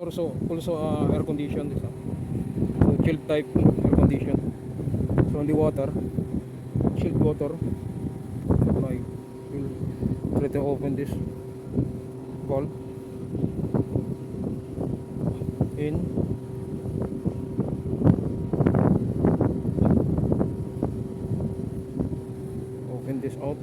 Also air condition this one. So chilled type air condition. So on the water, chilled water. So I will try to open this valve in. Open this out.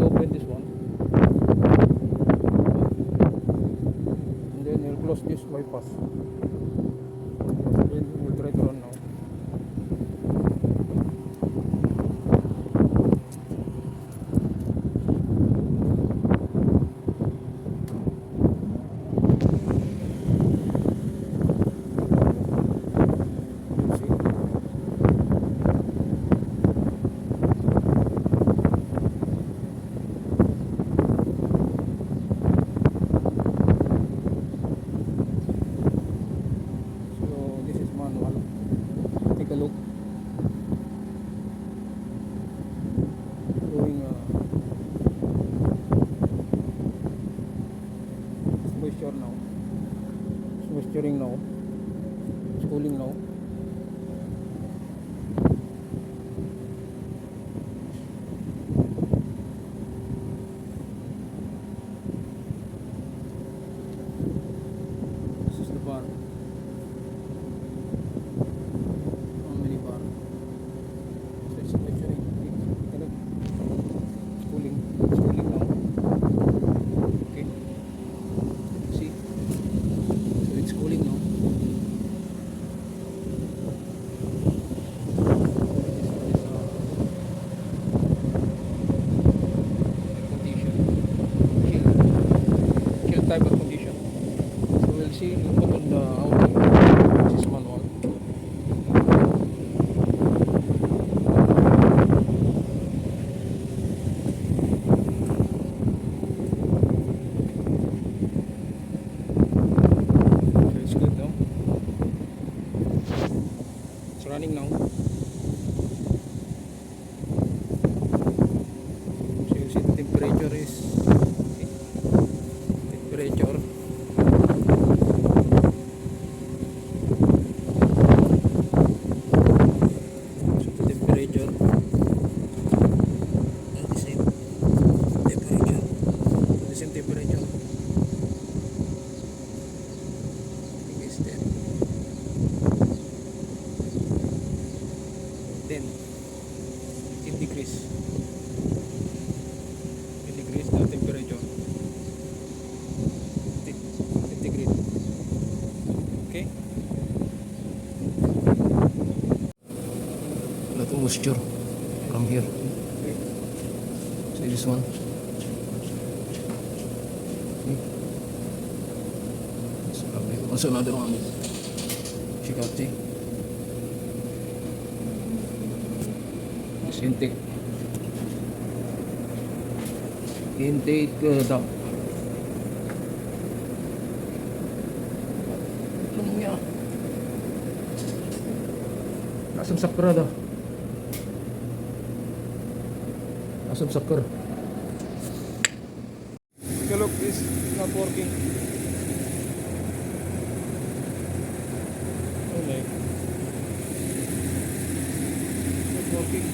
Open this one and then we'll close this bypass. Then we'll try to run now. Take a look. Showing moisture now. It's moisturing now. It's cooling now. This is the bar. Type of condition. So we'll see what on the outing. This is manual. So it's good now. It's running now. So you see the temperature is temperature. So the temperature at the same temperature. The same temperature. I think it's 10. 10 degrees. 10 degrees the temperature. Okay. Lot of moisture from here. Okay. See this one. See? It's lovely. Also another one. Check out the this intake dump. Asam sakra dah. Asam sakra. Take a look, this is not working. Okay. Not working.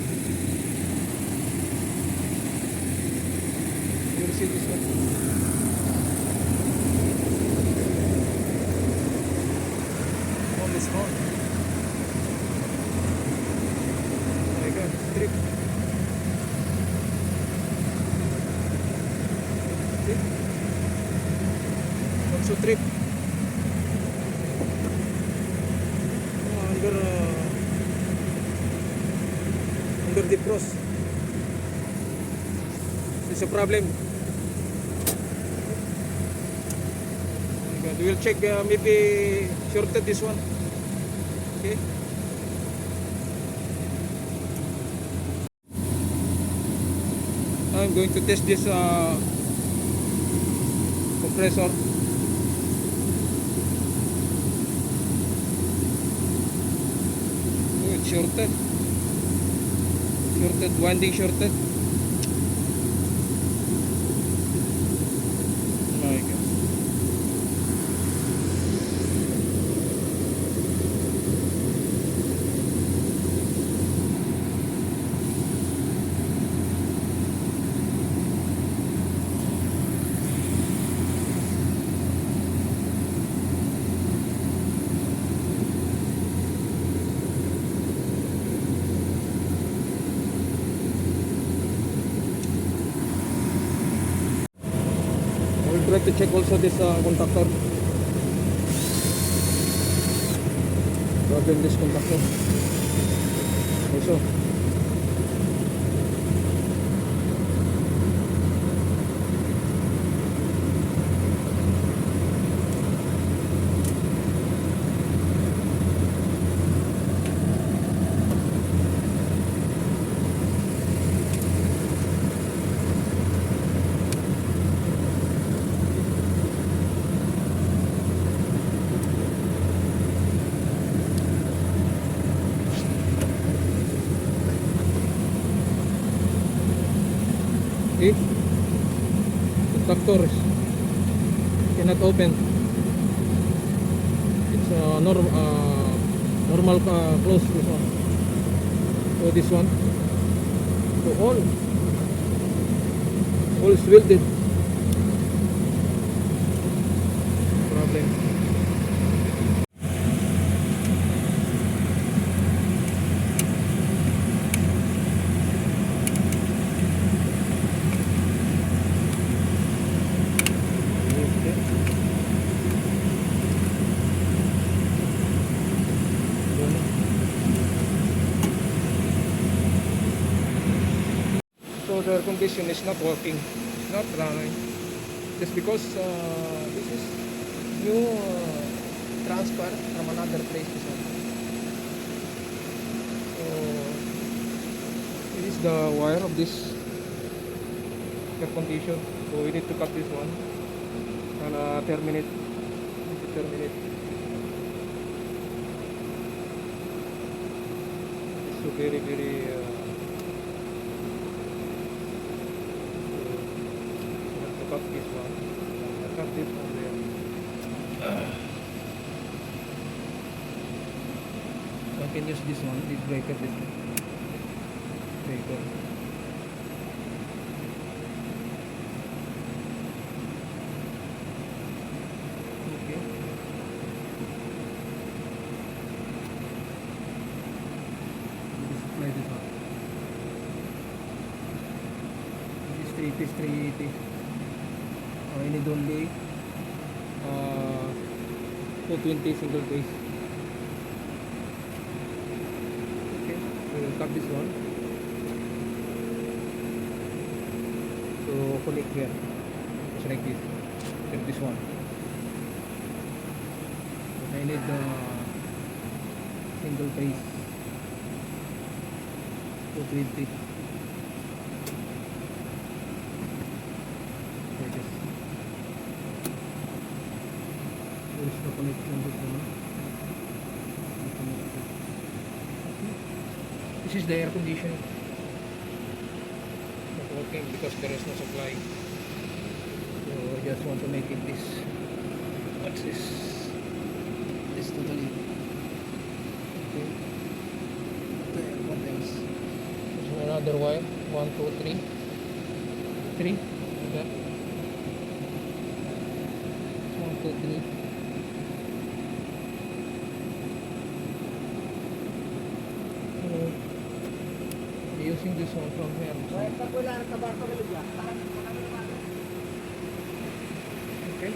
You see this one? On this phone. Trip. See? Also trip. Under defrost. It's a problem. We will check maybe shorted this one. Okay. I'm going to test this compressor. Oh, it's shorted. Shorted, winding shorted. My God. We'll try to check also this contactor. Problem this contactor. Also. See? Contactors cannot open. It's normal close, this one. So this one. So all is welded. Problem. So the air condition is not working, it's not running, just because this is new transfer from another place. This one. So this is the wire of this air condition. So we need to cut this one and terminate. It's so very cut this one. I cut this one there. I can use this one, this breaker, this one. Breaker. Okay. Just apply this one. This is 380. I need only 220 single phase. Okay, we will cut this one. So connect here, just like this. Take this one. But I need the single phase 220. There is no connection with the This is the air conditioning. Not working because there is no supply. So I just want to make it this. What's this? This totally. Okay. There, what else? There's another wire. 1, 2, 3. 3. Okay. 1, 2, 3. Using this one from here. Okay.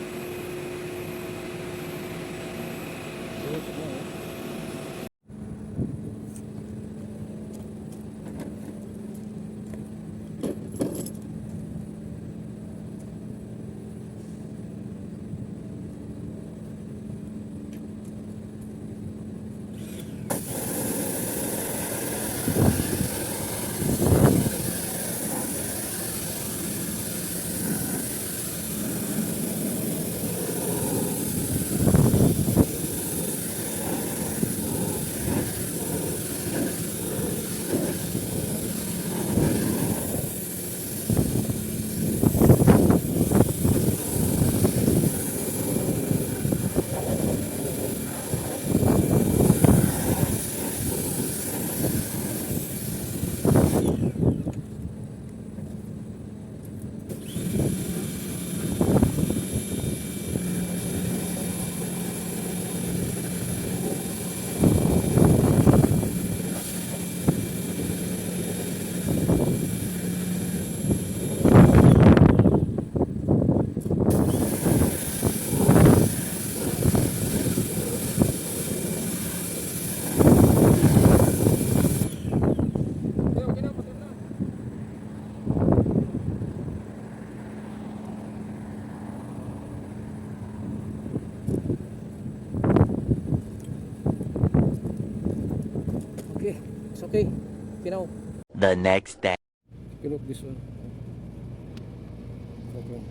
Okay, now. The next day. Take a look this one. Okay.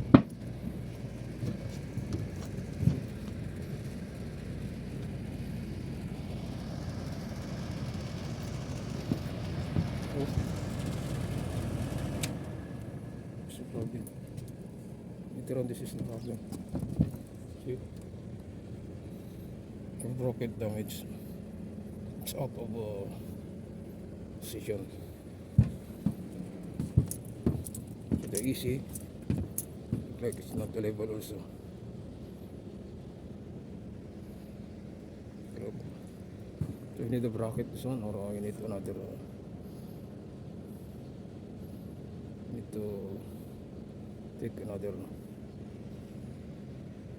Oh. It's a problem. Later on, this is the problem. See? I broke it down. It's out of position. So the easy, like it's not the level also. So you need to bracket this one, or you need another. Need to take another.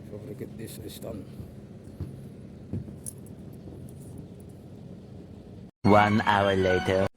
Fabricate this stand. 1 hour later.